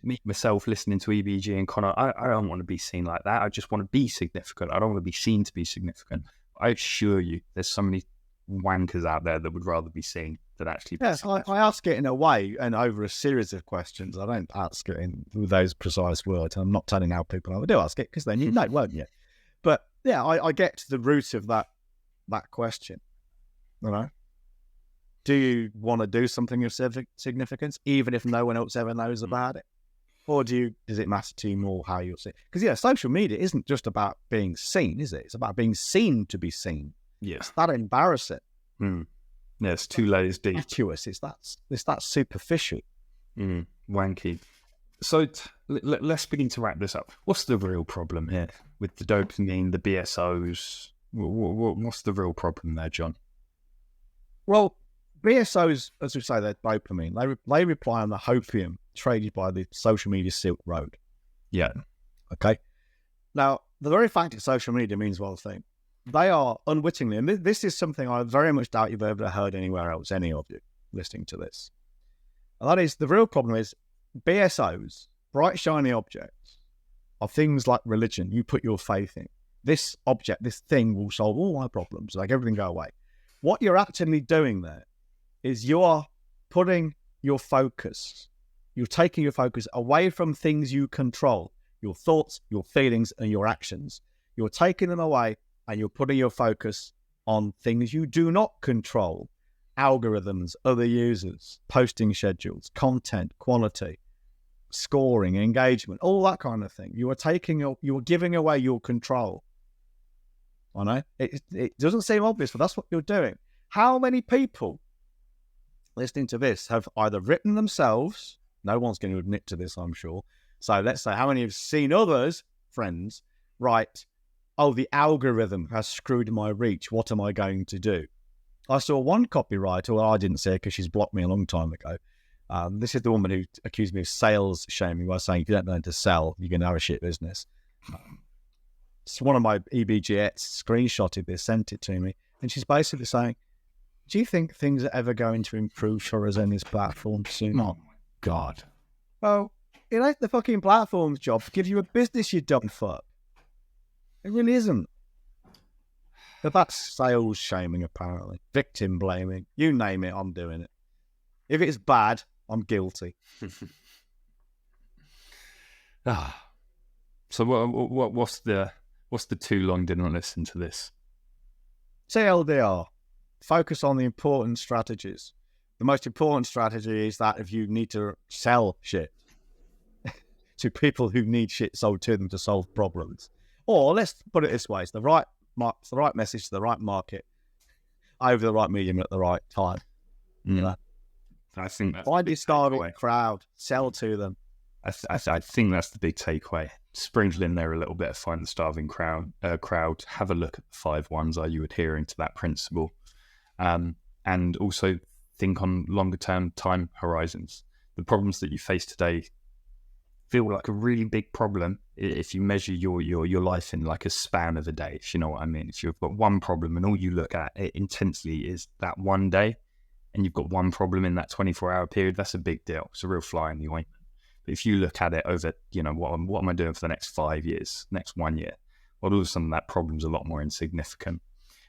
Me, myself, listening to EBG and Connor, I don't want to be seen like that. I just want to be significant. I don't want to be seen to be significant. I assure you, there's so many wankers out there that would rather be seen than actually be I ask it in a way and over a series of questions. I don't ask it in those precise words. I'm not telling how people I do ask it, because then you know, won't you? But yeah, I get to the root of that question. Do you want to do something of significance, even if no one else ever knows about it? Or does it matter to you more how you'll see it? Because social media isn't just about being seen, is it? It's about being seen to be seen. Yes. It's that embarrassing. Yeah, it's 2 layers deep. Fatuous. It's that superficial. Wanky. So let's begin to wrap this up. What's the real problem here with the dopamine, the BSOs? What's the real problem there, John? Well, BSOs, as we say, they're dopamine. They rely on the hopium traded by the social media Silk Road. Yeah. Okay. Now, the very fact that social media means one thing. They are unwittingly, and this is something I very much doubt you've ever heard anywhere else, any of you listening to this. And that is, the real problem is BSOs, bright, shiny objects, are things like religion. You put your faith in. This object, this thing will solve all my problems, make everything go away. What you're actually doing there is you are putting your focus, you're taking your focus away from things you control, your thoughts, your feelings, and your actions. You're taking them away and you're putting your focus on things you do not control. Algorithms, other users, posting schedules, content, quality, scoring, engagement, all that kind of thing. You are giving away your control. I know it doesn't seem obvious, but that's what you're doing. How many people listening to this have either written themselves? No one's going to admit to this, I'm sure. So let's say, how many have seen others, friends, write, oh, the algorithm has screwed my reach. What am I going to do? I saw one copywriter, well, I didn't see her because she's blocked me a long time ago. This is the woman who accused me of sales shaming by saying, if you don't learn to sell, you're going to have a shit business. So one of my EBGets screenshotted this, sent it to me, and she's basically saying, do you think things are ever going to improve for us on this platform soon? Oh, my God. Well, it ain't the fucking platform's job to give you a business, you dumb fuck. It really isn't. But that's sales shaming, apparently. Victim blaming. You name it, I'm doing it. If it's bad, I'm guilty. So what's the too long didn't listen to this? TLDR. Focus on the important strategies. The most important strategy is that if you need to sell shit to people who need shit sold to them to solve problems. Or let's put it this way, it's the right message to the right market over the right medium at the right time. I think that's find your starving crowd, sell to them. I think that's the big takeaway. Sprinkle in there a little bit of find the starving crowd. Have a look at the 5 ones. Are you adhering to that principle? And also think on longer term time horizons. The problems that you face today feel like a really big problem if you measure your life in like a span of a day, if you know what I mean. If you've got one problem and all you look at it intensely is that one day, and you've got one problem in that 24-hour period, that's a big deal. It's a real fly in the ointment. But if you look at it over, what am I doing for the next 5 years, next 1 year? Well, all of a sudden that problem's a lot more insignificant,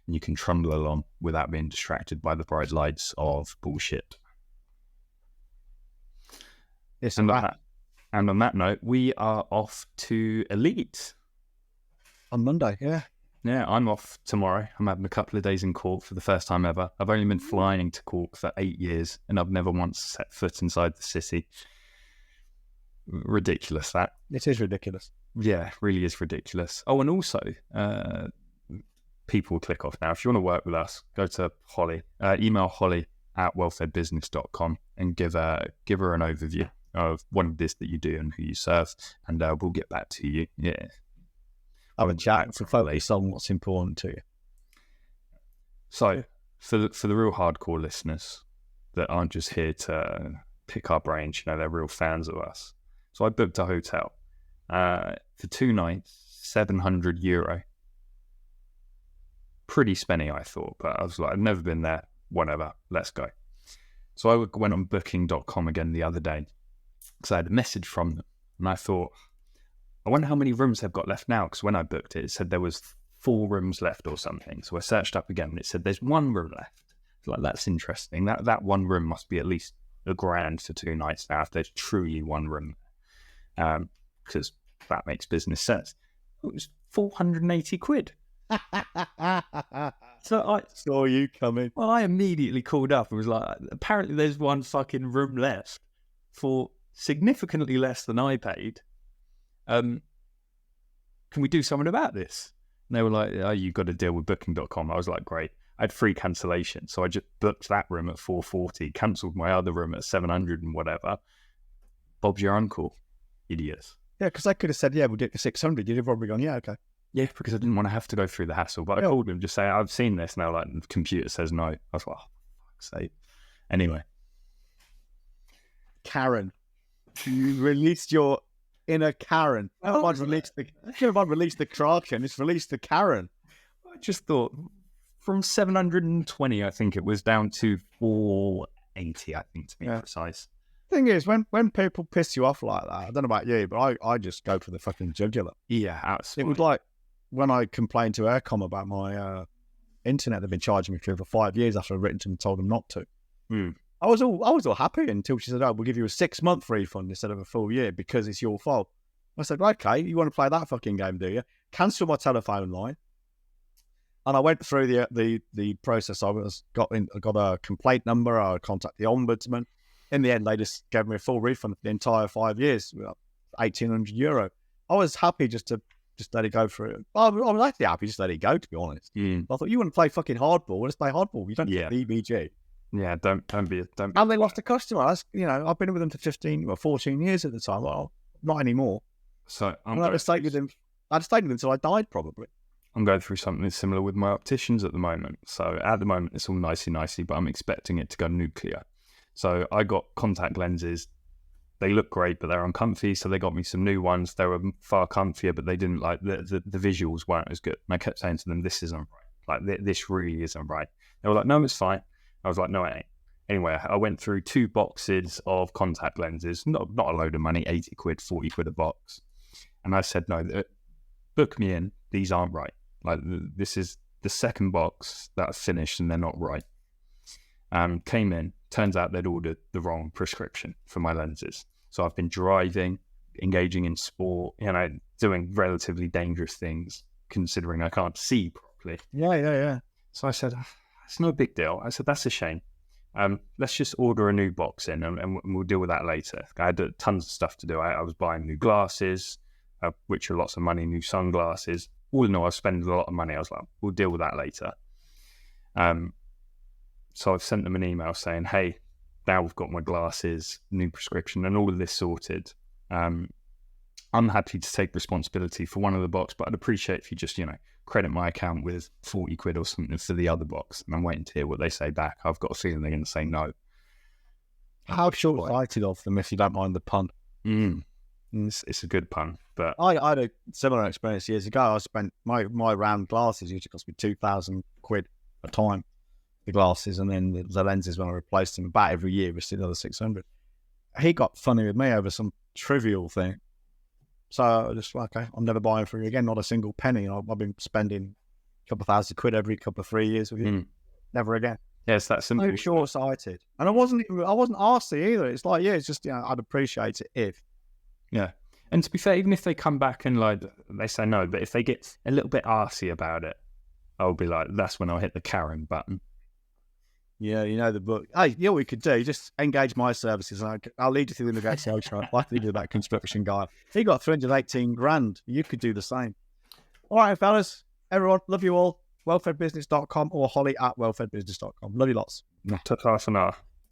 and you can trundle along without being distracted by the bright lights of bullshit. Yes, and on that note, we are off to Elite. On Monday, yeah. Yeah, I'm off tomorrow. I'm having a couple of days in Cork for the first time ever. I've only been flying to Cork for 8 years, and I've never once set foot inside the city. Ridiculous, that. It is ridiculous. Yeah, really is ridiculous. Oh, and also, people will click off now. If you want to work with us, go to Holly, email holly@wellfedbusiness.com and give her an overview of what it is that you do and who you serve, and we'll get back to you. Yeah. Have a chat to focus on what's important to you. So, for the real hardcore listeners that aren't just here to pick our brains, they're real fans of us. So I booked a hotel for 2 nights, €700. Pretty spenny, I thought, but I was like, I've never been there. Whatever, let's go. So I went on booking.com again the other day because I had a message from them, and I thought, I wonder how many rooms they've got left now, because when I booked it, it said there was 4 rooms left or something. So I searched up again, and it said there's 1 room left. It's like, that's interesting. That 1 room must be at least $1,000 for 2 nights now, if there's truly 1 room. Because that makes business sense. It was £480. So I saw you coming. Well, I immediately called up and was like, apparently there's 1 fucking room left for significantly less than I paid. Can we do something about this? And they were like, oh, you've got to deal with booking.com. I was like, great. I had free cancellation, so I just booked that room at $440, cancelled my other room at $700 and whatever. Bob's your uncle, idiots. Yeah, because I could have said, yeah, we'll do it for $600. You'd have probably gone, yeah, okay. Yeah, because I didn't want to have to go through the hassle. But I called him, just saying, I've seen this now. Like, the computer says no. I was like, oh, for fuck's sake. Anyway. Karen. You released your inner Karen. Everyone released the Kraken. It's released the Karen. I just thought, from 720, I think it was, down to 480, I think, to be precise. Thing is, when people piss you off like that, I don't know about you, but I just go for the fucking jugular. Yeah, absolutely. It was like when I complained to Aircom about my internet they've been charging me for 5 years after I've written to them and told them not to. I was all happy until she said, oh, we'll give you a 6-month refund instead of a full year because it's your fault. I said, okay, you want to play that fucking game, do you? Cancel my telephone line. And I went through the process. I got a complaint number. I contacted the ombudsman. In the end, they just gave me a full refund for the entire 5 years, €1,800. I was happy just to let it go through. I was actually happy just to let it go, to be honest. I thought, you want to play fucking hardball? Let's play hardball. You don't get EBG. Yeah, don't be. And they lost a customer. I've been with them for 14 years at the time. Well, not anymore. So I'd stayed with them until I died, probably. I'm going through something similar with my opticians at the moment. So at the moment, it's all nicey, but I'm expecting it to go nuclear. So I got contact lenses. They look great, but they're uncomfy. So they got me some new ones. They were far comfier, but they didn't like the visuals weren't as good. And I kept saying to them, "This isn't right. Like this really isn't right." They were like, "No, it's fine." I was like, "No, it ain't." Anyway, I went through 2 boxes of contact lenses. Not a load of money, £80, £40 a box. And I said, "No, book me in. These aren't right. Like this is the second box that I've finished, and they're not right." Came in. Turns out they'd ordered the wrong prescription for my lenses. So I've been driving, engaging in sport, doing relatively dangerous things, considering I can't see properly. Yeah. So I said, it's no big deal. I said, that's a shame. Let's just order a new box in and we'll deal with that later. I had tons of stuff to do. I was buying new glasses, which are lots of money, new sunglasses. All in all, I was spending a lot of money. I was like, we'll deal with that later. So I've sent them an email saying, hey, now we've got my glasses, new prescription, and all of this sorted. I'm happy to take responsibility for one of the box, but I'd appreciate if you just, credit my account with £40 or something for the other box. And I'm waiting to hear what they say back. I've got a feeling they're going to say no. How short-sighted of them, if you don't mind the pun. It's a good pun, but I had a similar experience years ago. I spent my round glasses usually cost me £2,000 a time. the glasses, and then the lenses when I replaced them about every year was still another 600. He got funny with me over some trivial thing. So I just like, okay, I'm never buying from you again, not a single penny. I've been spending a couple of £1,000 every couple of 3 years with you. Never again. Yes, that's simple. So short-sighted. And I wasn't arsey either. It's like, yeah, it's just, I'd appreciate it if. Yeah. And to be fair, even if they come back and like they say no, but if they get a little bit arsey about it, I'll be like, that's when I'll hit the Karen button. Yeah, you know the book. Hey, you know what we could do? Just engage my services, and I'll lead you through the negotiation, like we did that construction guy. He got 318 grand. You could do the same. All right, fellas, everyone, love you all. Wellfedbusiness.com or Holly at wellfedbusiness.com. Love you lots. Ta-ta for now.